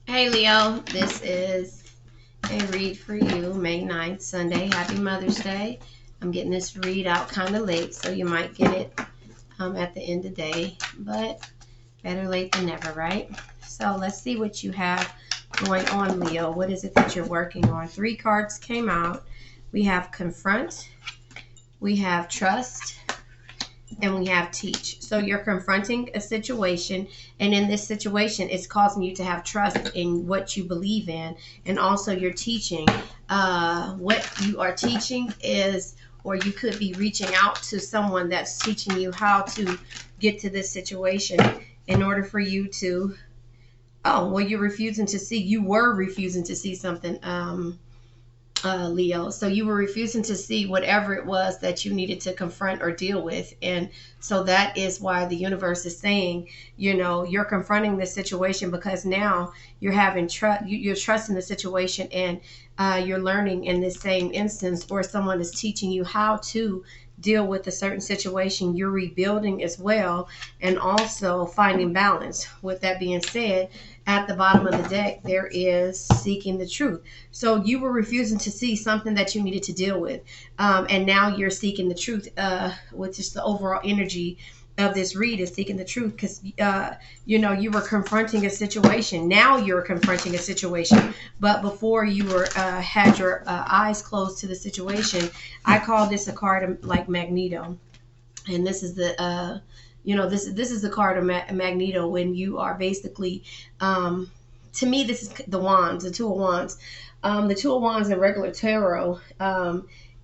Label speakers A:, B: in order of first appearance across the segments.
A: Hey Leo, this is a read for you, May 9th, Sunday. Happy Mother's Day. I'm getting this read out kind of late, so you might get it at the end of the day, but better late than never, right? So let's see what you have going on, Leo. What is it that you're working on? 3 cards came out. We have confront, we have trust, and we have teach. So you're confronting a situation, and in this situation, it's causing you to have trust in what you believe in, and also you're teaching. What you are teaching is, or you could be reaching out to someone that's teaching you how to get to this situation in order for you to. Oh, well, you're refusing to see. You were refusing to see something. Leo. So you were refusing to see whatever it was that you needed to confront or deal with. And so that is why the universe is saying, you're confronting this situation because now you're having trust, you're trusting the situation, and you're learning in this same instance, or someone is teaching you how to deal with a certain situation. You're rebuilding as well, and also finding balance. With that being said, at the bottom of the deck, there is seeking the truth. So you were refusing to see something that you needed to deal with. And now you're seeking the truth, which is the overall energy of this read, is seeking the truth, because you were confronting a situation. Now you're confronting a situation, but before you were had your eyes closed to the situation. I call this a card like Magneto, and this is the this is the card of Magneto, when you are basically, to me, this is the wands, the 2 of wands. The 2 of wands in regular tarot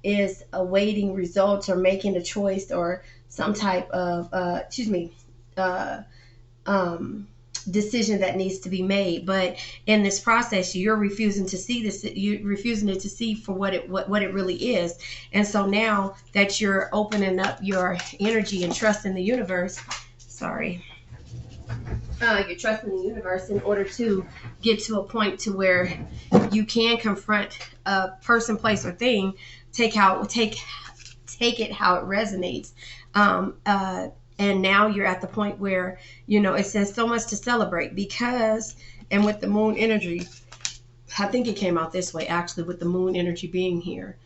A: is awaiting results, or making a choice, or some type of uh, um, decision that needs to be made. But in this process, you're refusing to see this. You're refusing it to see for what it really is. And so now that you're opening up your energy and trust in the universe, you're trusting the universe in order to get to a point to where you can confront a person, place, or thing. Take it how it resonates. And now you're at the point where it says so much to celebrate, because, and with the moon energy, I think it came out this way actually, with the moon energy being here.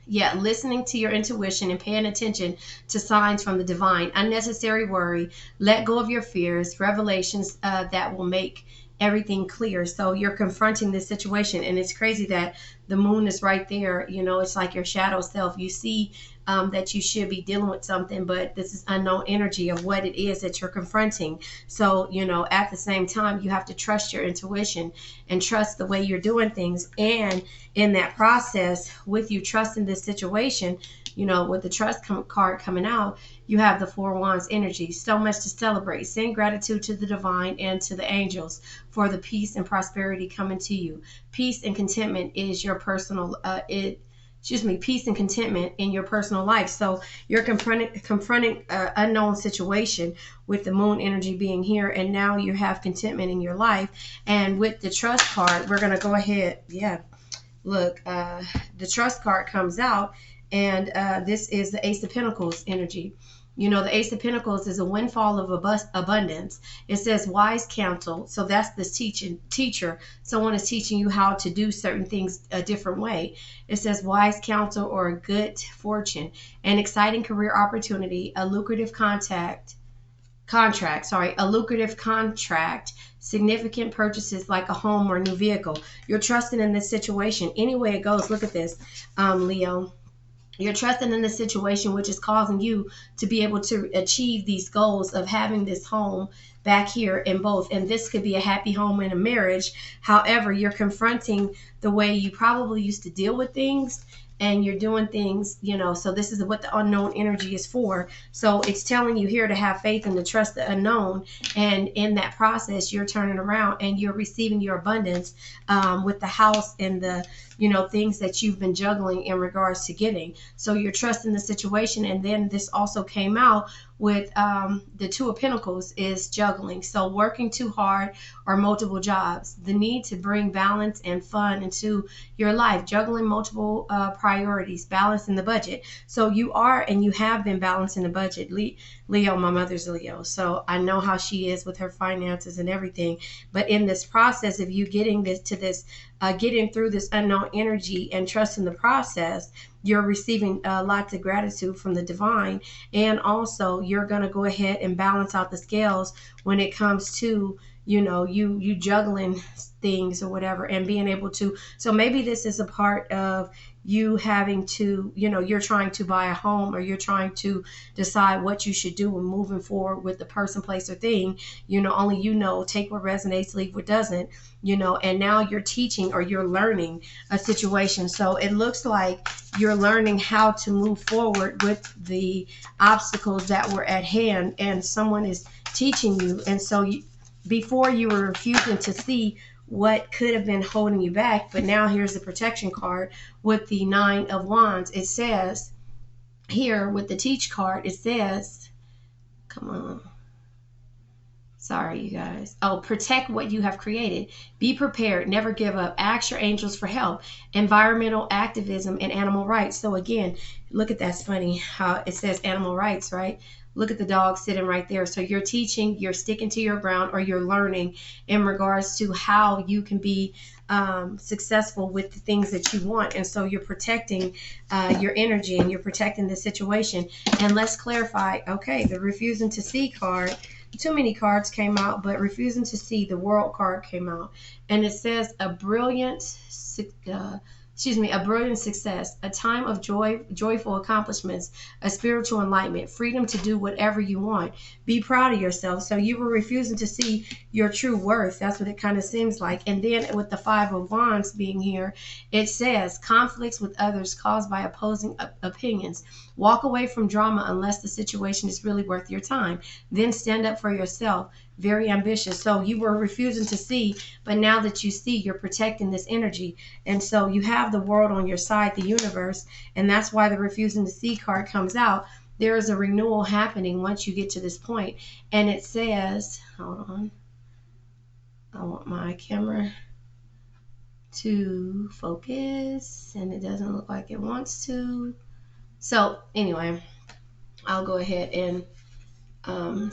A: Listening to your intuition and paying attention to signs from the divine. Unnecessary worry. Let go of your fears. Revelations that will make everything clear. So you're confronting this situation, and it's crazy that the moon is right there. It's like your shadow self. You see that you should be dealing with something, but this is unknown energy of what it is that you're confronting. So at the same time, you have to trust your intuition and trust the way you're doing things. And in that process, with you trusting this situation, with the trust card coming out, you have the 4 wands energy. So much to celebrate. Send gratitude to the divine and to the angels for the peace and prosperity coming to you. Peace and contentment is your personal peace and contentment in your personal life. So you're confronting an unknown situation with the moon energy being here, and now you have contentment in your life. And with the trust card, we're going to go ahead. Look, the trust card comes out, and this is the Ace of Pentacles energy. The Ace of Pentacles is a windfall of abundance. It says wise counsel. So that's this teacher. Someone is teaching you how to do certain things a different way. It says wise counsel, or a good fortune, an exciting career opportunity, a lucrative contract, significant purchases like a home or new vehicle. You're trusting in this situation. Any way it goes, look at this, Leo. You're trusting in the situation, which is causing you to be able to achieve these goals of having this home back here in both. And this could be a happy home and a marriage. However, you're confronting the way you probably used to deal with things, and you're doing things, so this is what the unknown energy is for. So it's telling you here to have faith and to trust the unknown. And in that process, you're turning around and you're receiving your abundance with the house and the, things that you've been juggling in regards to getting. So you're trusting the situation. And then this also came out with the 2 of Pentacles is juggling. So working too hard or multiple jobs, the need to bring balance and fun into your life, juggling multiple priorities, balancing the budget. So you are, and you have been balancing the budget. Leo. My mother's Leo, so I know how she is with her finances and everything. But in this process of you getting getting through this unknown energy and trusting the process, you're receiving lots of gratitude from the divine, and also you're going to go ahead and balance out the scales when it comes to you juggling things or whatever, and being able to. So maybe this is a part of you having to, you're trying to buy a home, or you're trying to decide what you should do when moving forward with the person, place, or thing. Only take what resonates, leave what doesn't. And now you're teaching, or you're learning a situation. So it looks like you're learning how to move forward with the obstacles that were at hand, and someone is teaching you. And so before you were refusing to see what could have been holding you back, but now here's the protection card with the 9 of Wands. It says here with the teach card, it says, come on, sorry you guys, protect what you have created, be prepared, never give up, ask your angels for help, environmental activism, and animal rights. So again, look at that's funny how it says animal rights, right? Look at the dog sitting right there. So you're teaching, you're sticking to your ground, or you're learning in regards to how you can be successful with the things that you want. And so you're protecting your energy, and you're protecting the situation. And let's clarify, okay, the refusing to see card, too many cards came out, but refusing to see, the world card came out. And it says a brilliant success, a time of joyful accomplishments, a spiritual enlightenment, freedom to do whatever you want. Be proud of yourself. So you were refusing to see your true worth. That's what it kind of seems like. And then with the 5 of Wands being here, it says conflicts with others caused by opposing opinions. Walk away from drama unless the situation is really worth your time. Then stand up for yourself. Very ambitious. So you were refusing to see, but now that you see, you're protecting this energy. And so you have the world on your side, the universe, and that's why the refusing to see card comes out. There is a renewal happening once you get to this point. And it says, hold on, I want my camera to focus, and it doesn't look like it wants to. So anyway, I'll go ahead and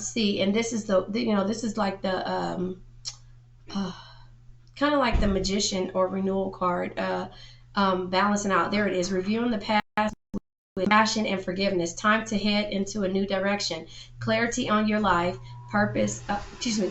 A: see. And this is this is like the kind of like the magician or renewal card, balancing out. There it is, reviewing the past with passion and forgiveness. Time to head into a new direction. Clarity on your life purpose.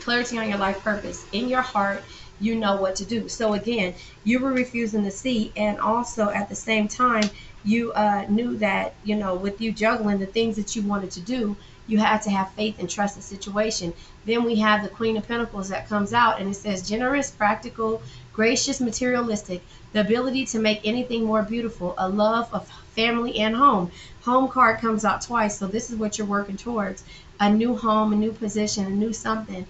A: Clarity on your life purpose. In your heart, you know what to do. So again, you were refusing to see, and also at the same time, you knew that with you juggling the things that you wanted to do, you had to have faith and trust the situation. Then we have the Queen of Pentacles that comes out, and it says generous, practical, gracious, materialistic, the ability to make anything more beautiful, a love of family and home. Home card comes out twice, so this is what you're working towards: a new home, a new position, a new something.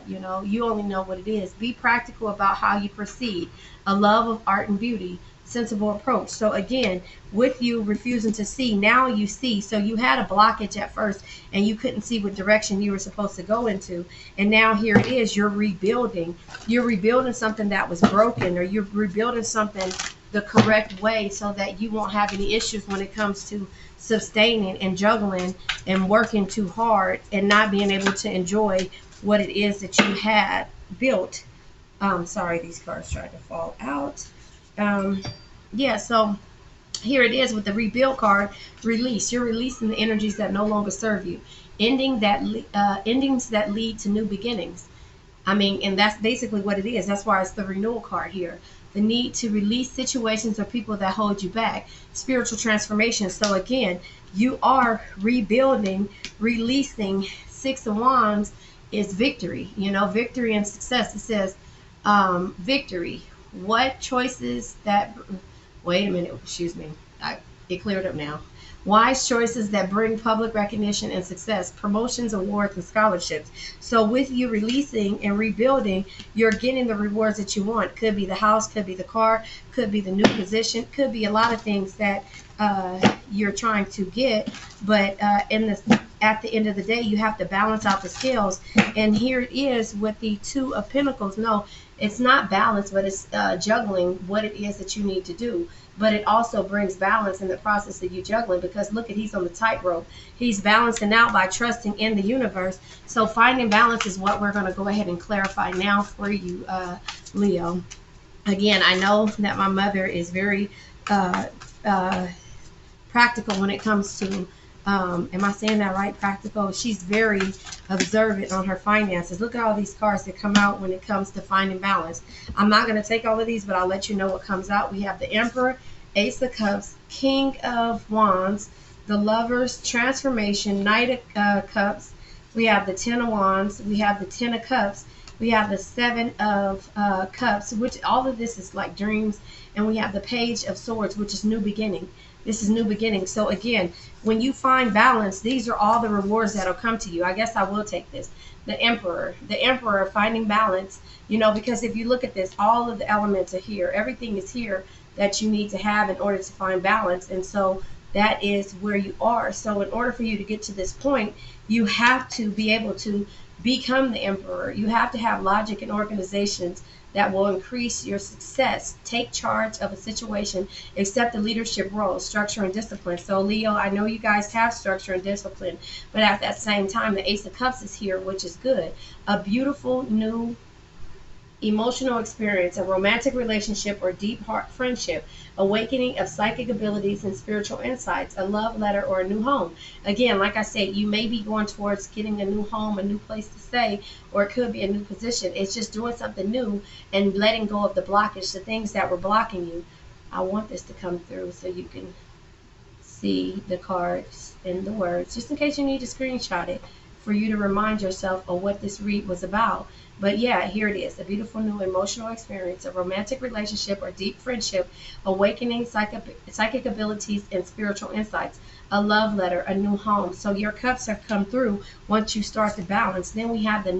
A: You only know what it is. Be practical about how you proceed, a love of art and beauty, sensible approach. So again, with you refusing to see, now you see. So you had a blockage at first, and you couldn't see what direction you were supposed to go into, and now here it is. You're rebuilding something that was broken, or you're rebuilding something the correct way, so that you won't have any issues when it comes to sustaining and juggling and working too hard and not being able to enjoy what it is that you had built. Sorry, these cards tried to fall out. So here it is with the rebuild card. Release. You're releasing the energies that no longer serve you. Endings that lead to new beginnings. And that's basically what it is. That's why it's the renewal card here. The need to release situations or people that hold you back. Spiritual transformation. So again, you are rebuilding, releasing. 6 of Wands is victory. Victory and success. It says victory. What choices that, wait a minute, excuse me, it cleared up now. Wise choices that bring public recognition and success, promotions, awards, and scholarships. So with you releasing and rebuilding, you're getting the rewards that you want. Could be the house, could be the car, could be the new position, could be a lot of things that you're trying to get. But at the end of the day, you have to balance out the scales. And here it is with the 2 of Pentacles. No, it's not balance, but it's juggling what it is that you need to do. but it also brings balance in the process of you juggling, because look at, he's on the tightrope. He's balancing out by trusting in the universe. So finding balance is what we're going to go ahead and clarify now for you, Leo. Again, I know that my mother is very practical when it comes to, am I saying that right? Practical. She's very observant on her finances. Look at all these cards that come out when it comes to finding balance. I'm not going to take all of these, but I'll let you know what comes out. We have the Emperor, Ace of Cups, King of Wands, the Lovers, Transformation, Knight of Cups. We have the Ten of Wands. We have the Ten of Cups. We have the Seven of Cups, which all of this is like dreams. And we have the Page of Swords, which is new beginning. This is new beginning. So again, when you find balance, these are all the rewards that'll come to you. I guess I will take this. The Emperor, finding balance, because if you look at this, all of the elements are here. Everything is here that you need to have in order to find balance. And so that is where you are. So in order for you to get to this point, you have to be able to become the Emperor. You have to have logic and organizations that will increase your success. Take charge of a situation, accept the leadership role, structure and discipline. So Leo, I know you guys have structure and discipline, but at that same time, the Ace of Cups is here, which is good. A beautiful new emotional experience, a romantic relationship or deep heart friendship, awakening of psychic abilities and spiritual insights, a love letter or a new home. Again, like I said, you may be going towards getting a new home, a new place to stay, or it could be a new position. It's just doing something new and letting go of the blockage, the things that were blocking you. I want this to come through so you can see the cards and the words, just in case you need to screenshot it for you to remind yourself of what this read was about. But yeah, here it is. A beautiful new emotional experience, a romantic relationship or deep friendship, awakening psychic abilities and spiritual insights, a love letter, a new home. So your cups have come through once you start to balance. Then we have the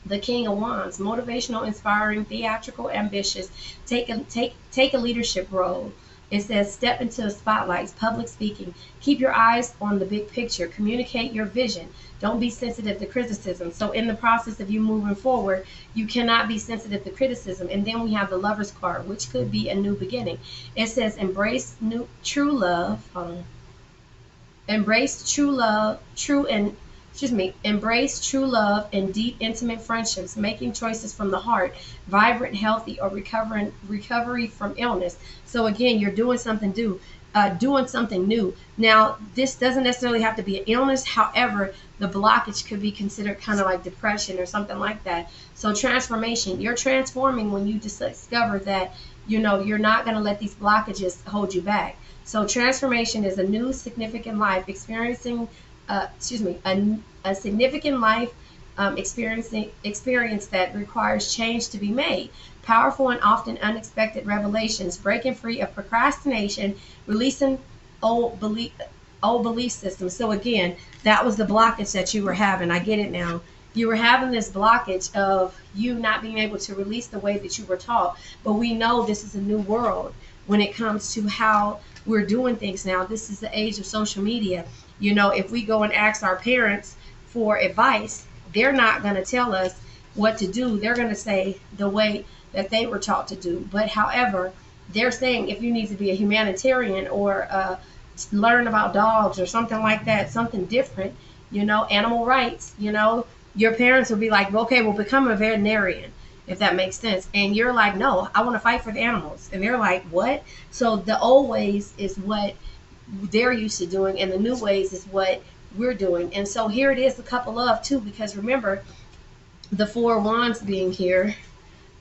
A: the King of Wands, motivational, inspiring, theatrical, ambitious, take a leadership role. It says step into the spotlights, public speaking, keep your eyes on the big picture, communicate your vision, don't be sensitive to criticism. So in the process of you moving forward, you cannot be sensitive to criticism. And then we have the Lover's card, which could be a new beginning. It says embrace true love. Embrace true love and deep, intimate friendships, making choices from the heart, vibrant, healthy, or recovery from illness. So again, you're doing something new. Now, this doesn't necessarily have to be an illness. However, the blockage could be considered kind of like depression or something like that. So transformation, you're transforming when you discover that, you're not going to let these blockages hold you back. So transformation is a new significant life experiencing a significant life experience that requires change to be made. Powerful and often unexpected revelations, breaking free of procrastination, releasing old belief systems. So again, that was the blockage that you were having. I get it now. You were having this blockage of you not being able to release the way that you were taught. But we know this is a new world when it comes to how we're doing things now. This is the age of social media. If we go and ask our parents for advice, they're not going to tell us what to do. They're going to say the way that they were taught to do. But however, they're saying if you need to be a humanitarian or learn about dogs or something like that, something different, animal rights, your parents will be like, okay, well, become a veterinarian, if that makes sense. And you're like, no, I want to fight for the animals. And they're like, what? So the old ways is what they're used to doing, and the new ways is what we're doing. And so here it is, the couple of too, because remember the Four Wands being here,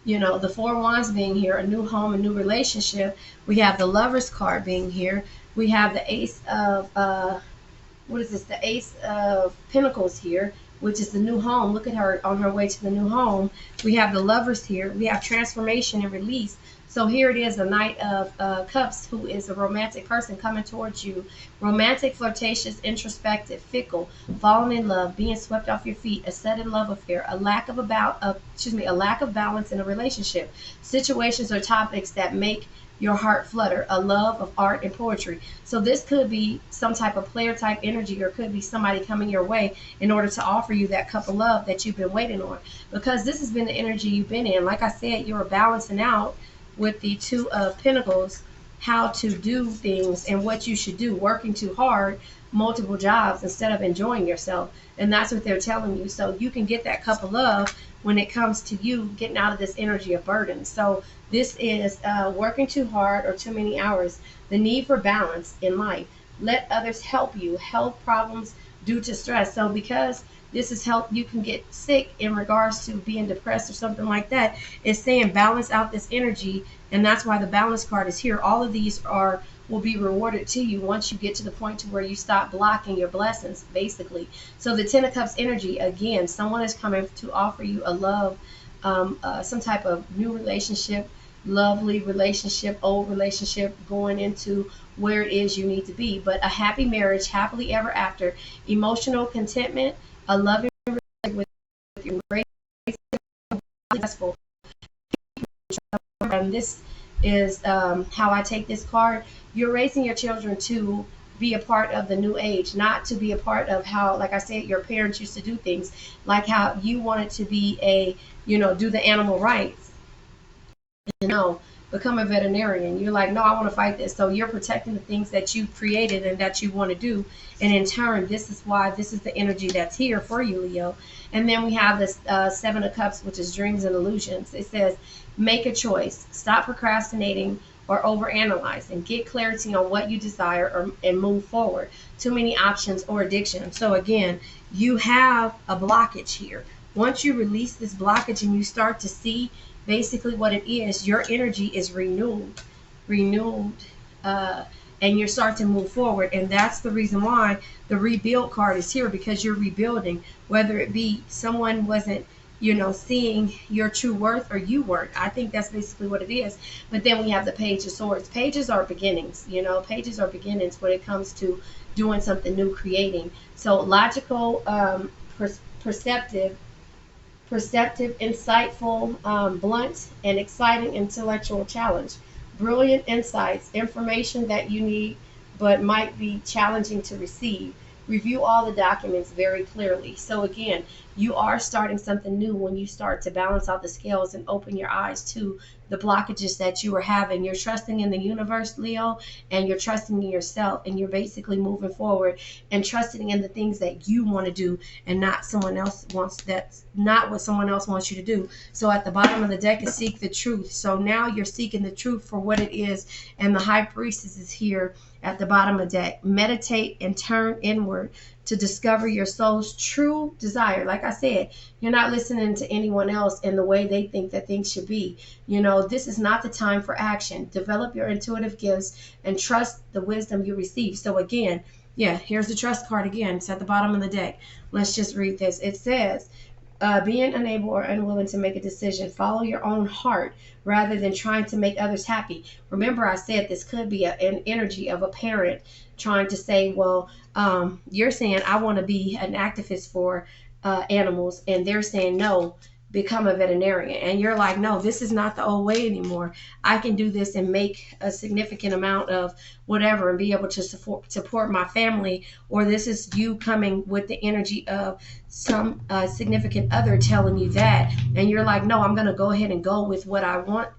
A: the Four Wands being here, a new home, a new relationship. We have the Lover's card being here. We have the Ace of the Ace of Pentacles here, which is the new home. Look at her on her way to the new home. We have the Lovers here. We have transformation and release. So here it is, the Knight of Cups, who is a romantic person coming towards you. Romantic, flirtatious, introspective, fickle, falling in love, being swept off your feet, a sudden love affair, a lack of balance in a relationship, situations or topics that make your heart flutter, a love of art and poetry. So this could be some type of player type energy, or could be somebody coming your way in order to offer you that cup of love that you've been waiting on, because this has been the energy you've been in. Like I said, you were balancing out with the Two of Pentacles, how to do things and what you should do, working too hard, multiple jobs instead of enjoying yourself. And that's what they're telling you. So you can get that cup of love when it comes to you getting out of this energy of burden. So this is working too hard or too many hours, the need for balance in life. Let others help you, health problems due to stress. So because this is health, you can get sick in regards to being depressed or something like that. It's saying balance out this energy, and that's why the balance card is here. All of these will be rewarded to you once you get to the point to where you stop blocking your blessings, basically. So the Ten of Cups energy, again, someone is coming to offer you a love, some type of new relationship, lovely relationship, old relationship, going into where it is you need to be. But a happy marriage, happily ever after, emotional contentment, a loving relationship with your great, successful. And this is how I take this card. You're raising your children to be a part of the new age, not to be a part of how, like I said, your parents used to do things, like how you wanted to be do the animal rights, become a veterinarian. You're like, no, I want to fight this. So you're protecting the things that you created and that you want to do. And in turn, this is why this is the energy that's here for you, Leo. And then we have this Seven of Cups, which is dreams and illusions. It says, make a choice. Stop procrastinating or overanalyzing. Get clarity on what you desire and move forward. Too many options or addiction. So again, you have a blockage here. Once you release this blockage and you start to see basically what it is, your energy is renewed, and you start to move forward. And that's the reason why the rebuild card is here, because you're rebuilding, whether it be someone wasn't seeing your true worth or you weren't. I think that's basically what it is. But then we have the Page of Swords. Pages are beginnings, pages are beginnings when it comes to doing something new, creating. So logical, perceptive, insightful, blunt, and exciting intellectual challenge. Brilliant insights, information that you need but might be challenging to receive. Review all the documents very clearly. So again, you are starting something new when you start to balance out the scales and open your eyes to the blockages that you are having. You're trusting in the universe, Leo, and you're trusting in yourself, and you're basically moving forward and trusting in the things that you want to do and not that's not what someone else wants you to do. So at the bottom of the deck is seek the truth. So now you're seeking the truth for what it is, and the High Priestess is here at the bottom of the deck. Meditate and turn inward to discover your soul's true desire. Like I said, you're not listening to anyone else in the way they think that things should be. This is not the time for action. Develop your intuitive gifts and trust the wisdom you receive. So again, here's the trust card again. It's at the bottom of the deck. Let's just read this. It says, being unable or unwilling to make a decision, follow your own heart rather than trying to make others happy. Remember, I said this could be an energy of a parent trying to say, well, you're saying I want to be an activist for animals, and they're saying no, become a veterinarian. And you're like, no, this is not the old way anymore. I can do this and make a significant amount of whatever and be able to support my family. Or this is you coming with the energy of some significant other telling you that, and you're like, no, I'm going to go ahead and go with what I want,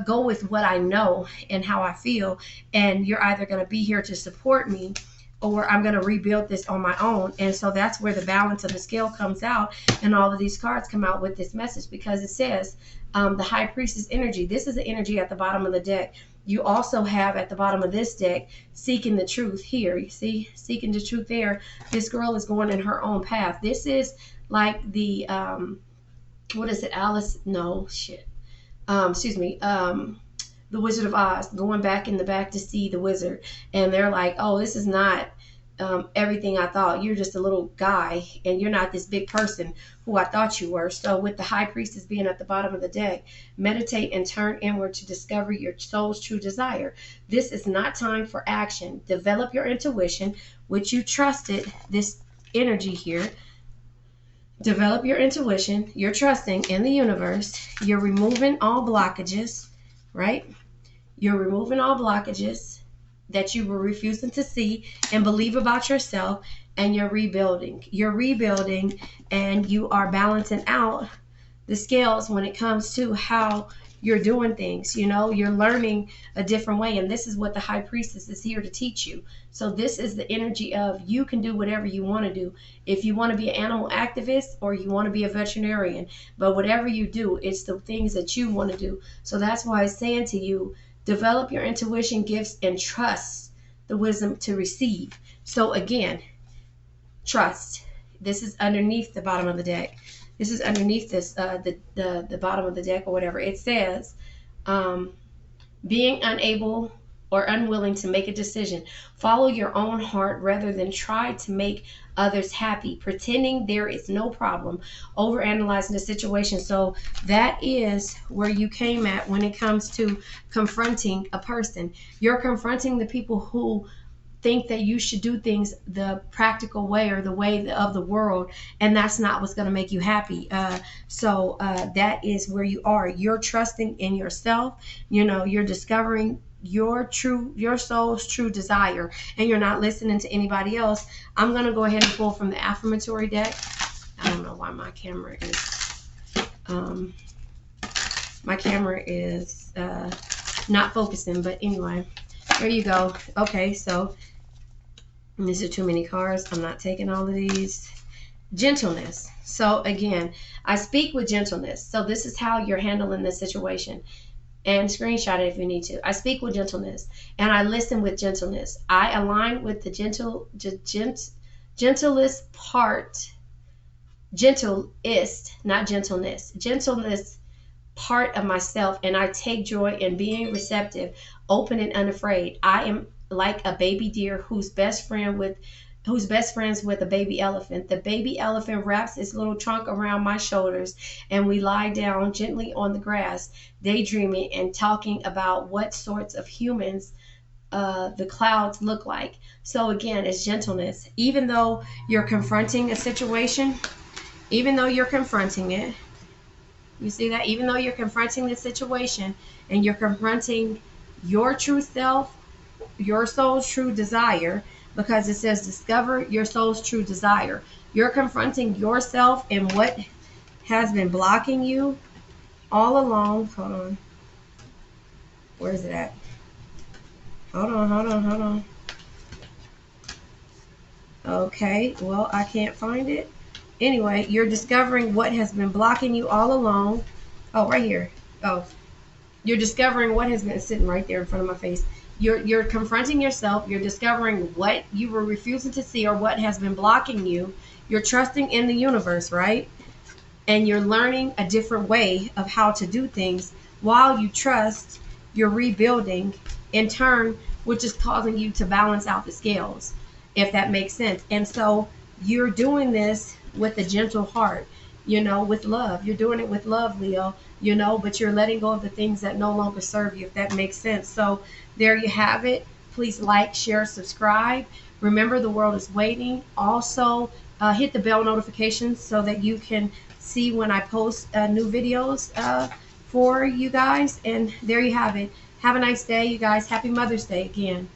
A: go with what I know and how I feel. And you're either going to be here to support me, or I'm going to rebuild this on my own. And so that's where the balance of the scale comes out, and all of these cards come out with this message, because it says the High Priestess energy. This is the energy at the bottom of the deck. You also have at the bottom of this deck seeking the truth here. You see, seeking the truth there. This girl is going in her own path. This is like the what is it, Alice? No, shit. Excuse me. The Wizard of Oz, going back in the back to see the wizard, and they're like, oh, this is not everything I thought. You're just a little guy, and you're not this big person who I thought you were. So with the High Priestess being at the bottom of the deck, meditate and turn inward to discover your soul's true desire. This is not time for action. Develop your intuition, which you trusted this energy here. Develop your intuition. You're trusting in the universe. You're removing all blockages, right? You're removing all blockages that you were refusing to see and believe about yourself, and you're rebuilding. You're rebuilding, and you are balancing out the scales when it comes to how you're doing things, you know, you're learning a different way. And this is what the high priestess is here to teach you. So this is the energy of you can do whatever you want to do. If you want to be an animal activist or you want to be a veterinarian, but whatever you do, it's the things that you want to do. So that's why I'm saying to you, develop your intuition, gifts, and trust the wisdom to receive. So again, trust. This is underneath the bottom of the deck. This is underneath this, the bottom of the deck or whatever. It says, being unable or unwilling to make a decision. Follow your own heart rather than try to make others happy. Pretending there is no problem. Overanalyzing the situation. So that is where you came at when it comes to confronting a person. You're confronting the people who think that you should do things the practical way or the way of the world, and that's not what's going to make you happy. So that is where you are. You're trusting in yourself. You know, you're discovering your soul's true desire, and you're not listening to anybody else. I'm going to go ahead and pull from the affirmatory deck. I don't know why my camera is not focusing, but anyway, there you go. Okay, so these are too many cards. I'm not taking all of these. Gentleness. So again, I speak with gentleness. So this is how you're handling this situation. And screenshot it if you need to. I speak with gentleness and I listen with gentleness. I align with the gentlest part, gentleness part of myself, and I take joy in being receptive, open, and unafraid. I am like a baby deer who's best friends with a baby elephant. The baby elephant wraps its little trunk around my shoulders, and we lie down gently on the grass, daydreaming and talking about what sorts of humans the clouds look like. So again, it's gentleness. Even though you're confronting a situation, even though you're confronting it, you see that? Even though you're confronting the situation and you're confronting your true self, your soul's true desire, because it says discover your soul's true desire. You're confronting yourself and what has been blocking you all along. Hold on. Where is it at? Hold on. Okay, well, I can't find it. Anyway, you're discovering what has been blocking you all along. Oh, right here. Oh, you're discovering what has been sitting right there in front of my face. You're confronting yourself. You're discovering what you were refusing to see or what has been blocking you. You're trusting in the universe, right? And you're learning a different way of how to do things. While you trust, you're rebuilding in turn, which is causing you to balance out the scales, if that makes sense. And so you're doing this with a gentle heart, you know, with love. You're doing it with love, Leo, you know, but you're letting go of the things that no longer serve you, if that makes sense. So there you have it. Please like, share, subscribe. Remember, the world is waiting. Also, hit the bell notifications so that you can see when I post new videos for you guys. And there you have it. Have a nice day, you guys. Happy Mother's Day again.